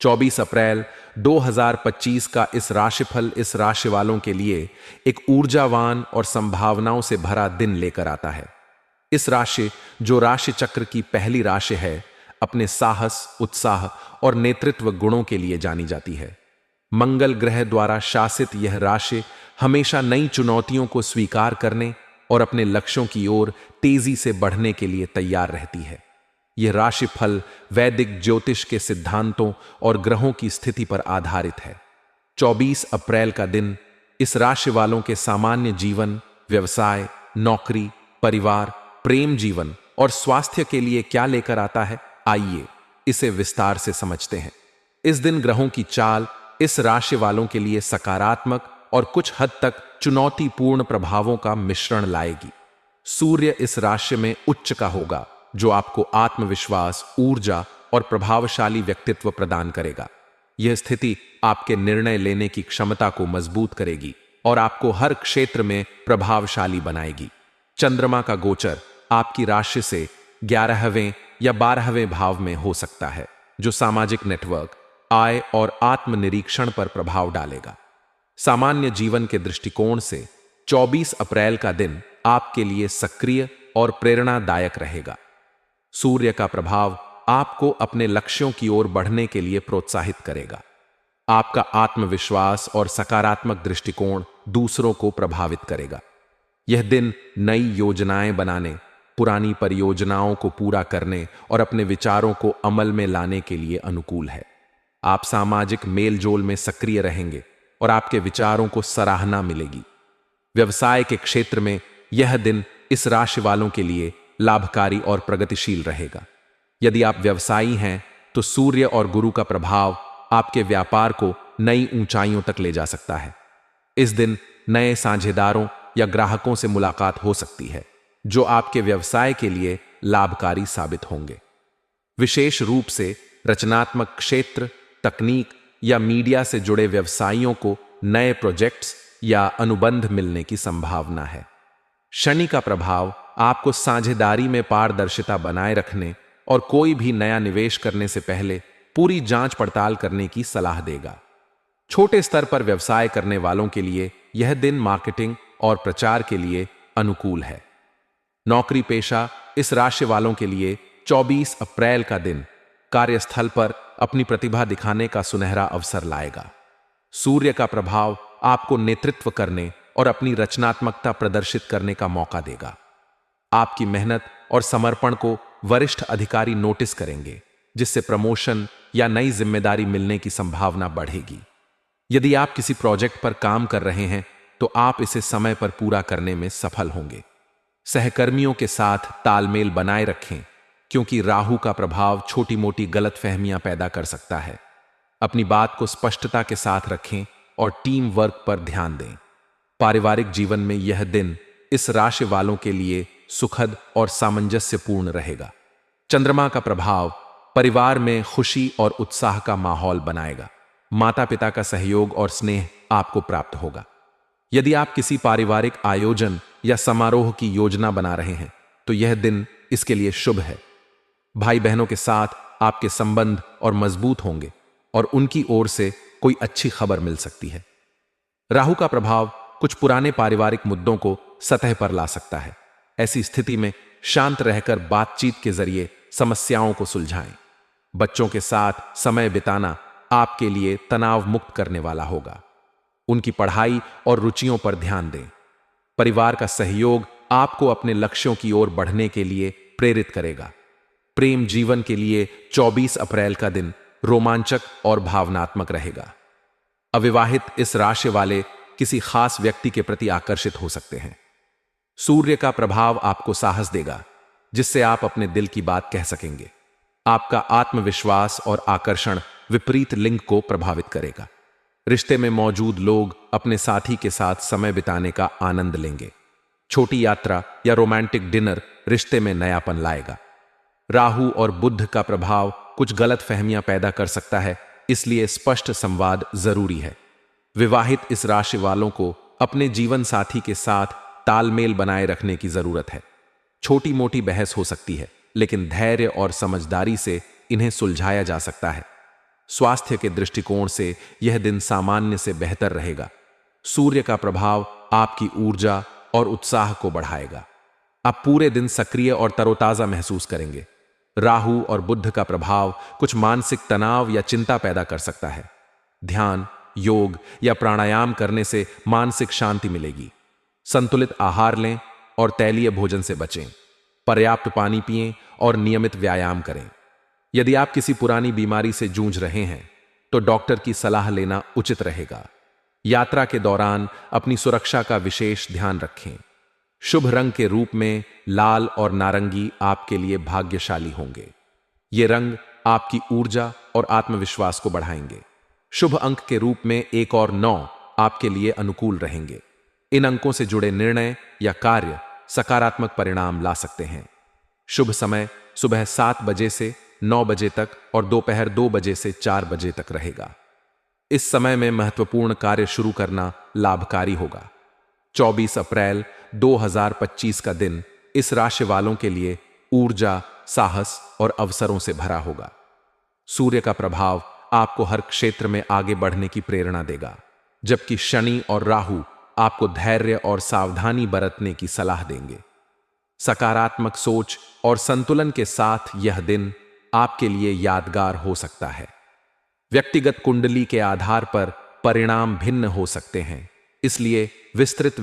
24 अप्रैल 2025 का इस राशिफल इस राशि वालों के लिए एक ऊर्जावान और संभावनाओं से भरा दिन लेकर आता है। इस राशि, जो राशि चक्र की पहली राशि है, अपने साहस, उत्साह और नेतृत्व गुणों के लिए जानी जाती है। मंगल ग्रह द्वारा शासित यह राशि हमेशा नई चुनौतियों को स्वीकार करने और अपने लक्ष्यों की ओर तेजी से बढ़ने के लिए तैयार रहती है। यह राशिफल वैदिक ज्योतिष के सिद्धांतों और ग्रहों की स्थिति पर आधारित है। 24 अप्रैल का दिन इस राशि वालों के सामान्य जीवन, व्यवसाय, नौकरी, परिवार, प्रेम जीवन और स्वास्थ्य के लिए क्या लेकर आता है, आइए इसे विस्तार से समझते हैं। इस दिन ग्रहों की चाल इस राशि वालों के लिए सकारात्मक और कुछ हद तक चुनौतीपूर्ण प्रभावों का मिश्रण लाएगी। सूर्य इस राशि में उच्च का होगा, जो आपको आत्मविश्वास, ऊर्जा और प्रभावशाली व्यक्तित्व प्रदान करेगा। यह स्थिति आपके निर्णय लेने की क्षमता को मजबूत करेगी और आपको हर क्षेत्र में प्रभावशाली बनाएगी। चंद्रमा का गोचर आपकी राशि से 11वें या 12वें भाव में हो सकता है, जो सामाजिक नेटवर्क, आय और आत्मनिरीक्षण पर प्रभाव डालेगा। सामान्य जीवन के दृष्टिकोण से 24 अप्रैल का दिन आपके लिए सक्रिय और प्रेरणादायक रहेगा। सूर्य का प्रभाव आपको अपने लक्ष्यों की ओर बढ़ने के लिए प्रोत्साहित करेगा। आपका आत्मविश्वास और सकारात्मक दृष्टिकोण दूसरों को प्रभावित करेगा। यह दिन नई योजनाएं बनाने, पुरानी परियोजनाओं को पूरा करने और अपने विचारों को अमल में लाने के लिए अनुकूल है। आप सामाजिक मेलजोल में सक्रिय रहेंगे और आपके विचारों को सराहना मिलेगी। व्यवसाय के क्षेत्र में यह दिन इस राशि वालों के लिए लाभकारी और प्रगतिशील रहेगा। यदि आप व्यवसायी हैं, तो सूर्य और गुरु का प्रभाव आपके व्यापार को नई ऊंचाइयों तक ले जा सकता है। इस दिन नए साझेदारों या ग्राहकों से मुलाकात हो सकती है, जो आपके व्यवसाय के लिए लाभकारी साबित होंगे। विशेष रूप से रचनात्मक क्षेत्र, तकनीक या मीडिया से जुड़े व्यवसायियों को नए प्रोजेक्ट्स या अनुबंध मिलने की संभावना है। शनि का प्रभाव आपको साझेदारी में पारदर्शिता बनाए रखने और कोई भी नया निवेश करने से पहले पूरी जांच पड़ताल करने की सलाह देगा। छोटे स्तर पर व्यवसाय करने वालों के लिए यह दिन मार्केटिंग और प्रचार के लिए अनुकूल है। नौकरी पेशा इस राशि वालों के लिए 24 अप्रैल का दिन कार्यस्थल पर अपनी प्रतिभा दिखाने का सुनहरा अवसर लाएगा। सूर्य का प्रभाव आपको नेतृत्व करने और अपनी रचनात्मकता प्रदर्शित करने का मौका देगा। आपकी मेहनत और समर्पण को वरिष्ठ अधिकारी नोटिस करेंगे, जिससे प्रमोशन या नई जिम्मेदारी मिलने की संभावना बढ़ेगी। यदि आप किसी प्रोजेक्ट पर काम कर रहे हैं, तो आप इसे समय पर पूरा करने में सफल होंगे। सहकर्मियों के साथ तालमेल बनाए रखें, क्योंकि राहु का प्रभाव छोटी मोटी गलतफहमियां पैदा कर सकता है। अपनी बात को स्पष्टता के साथ रखें और टीम वर्क पर ध्यान दें। पारिवारिक जीवन में यह दिन इस राशि वालों के लिए सुखद और सामंजस्यपूर्ण रहेगा। चंद्रमा का प्रभाव परिवार में खुशी और उत्साह का माहौल बनाएगा। माता पिता का सहयोग और स्नेह आपको प्राप्त होगा। यदि आप किसी पारिवारिक आयोजन या समारोह की योजना बना रहे हैं, तो यह दिन इसके लिए शुभ है। भाई बहनों के साथ आपके संबंध और मजबूत होंगे और उनकी ओर से कोई अच्छी खबर मिल सकती है। राहु का प्रभाव कुछ पुराने पारिवारिक मुद्दों को सतह पर ला सकता है। ऐसी स्थिति में शांत रहकर बातचीत के जरिए समस्याओं को सुलझाएं। बच्चों के साथ समय बिताना आपके लिए तनाव मुक्त करने वाला होगा। उनकी पढ़ाई और रुचियों पर ध्यान दें। परिवार का सहयोग आपको अपने लक्ष्यों की ओर बढ़ने के लिए प्रेरित करेगा। प्रेम जीवन के लिए 24 अप्रैल का दिन रोमांचक और भावनात्मक रहेगा। अविवाहित इस राशि वाले किसी खास व्यक्ति के प्रति आकर्षित हो सकते हैं। सूर्य का प्रभाव आपको साहस देगा, जिससे आप अपने दिल की बात कह सकेंगे। आपका आत्मविश्वास और आकर्षण विपरीत लिंग को प्रभावित करेगा। रिश्ते में मौजूद लोग अपने साथी के साथ समय बिताने का आनंद लेंगे। छोटी यात्रा या रोमांटिक डिनर रिश्ते में नयापन लाएगा। राहु और बुध का प्रभाव कुछ गलत फहमियां पैदा कर सकता है, इसलिए स्पष्ट संवाद जरूरी है। विवाहित इस राशि वालों को अपने जीवन साथी के साथ तालमेल बनाए रखने की जरूरत है। छोटी मोटी बहस हो सकती है, लेकिन धैर्य और समझदारी से इन्हें सुलझाया जा सकता है। स्वास्थ्य के दृष्टिकोण से यह दिन सामान्य से बेहतर रहेगा। सूर्य का प्रभाव आपकी ऊर्जा और उत्साह को बढ़ाएगा। आप पूरे दिन सक्रिय और तरोताजा महसूस करेंगे। राहु और बुध का प्रभाव कुछ मानसिक तनाव या चिंता पैदा कर सकता है। ध्यान, योग या प्राणायाम करने से मानसिक शांति मिलेगी। संतुलित आहार लें और तैलीय भोजन से बचें। पर्याप्त पानी पिएं और नियमित व्यायाम करें। यदि आप किसी पुरानी बीमारी से जूझ रहे हैं तो डॉक्टर की सलाह लेना उचित रहेगा। यात्रा के दौरान अपनी सुरक्षा का विशेष ध्यान रखें। शुभ रंग के रूप में लाल और नारंगी आपके लिए भाग्यशाली होंगे। ये रंग आपकी ऊर्जा और आत्मविश्वास को बढ़ाएंगे। शुभ अंक के रूप में 1 और 9 आपके लिए अनुकूल रहेंगे। इन अंकों से जुड़े निर्णय या कार्य सकारात्मक परिणाम ला सकते हैं। शुभ समय सुबह 7 बजे से 9 बजे तक और दोपहर 2 बजे से 4 बजे तक रहेगा। इस समय में महत्वपूर्ण कार्य शुरू करना लाभकारी होगा। 24 अप्रैल 2025 का दिन इस राशि वालों के लिए ऊर्जा, साहस और अवसरों से भरा होगा। सूर्य का प्रभाव आपको हर क्षेत्र में आगे बढ़ने की प्रेरणा देगा, जबकि शनि और राहु आपको धैर्य और सावधानी बरतने की सलाह देंगे। सकारात्मक सोच और संतुलन के साथ यह दिन आपके लिए यादगार हो सकता है। व्यक्तिगत कुंडली के आधार पर परिणाम भिन्न हो सकते हैं, इसलिए विस्तृत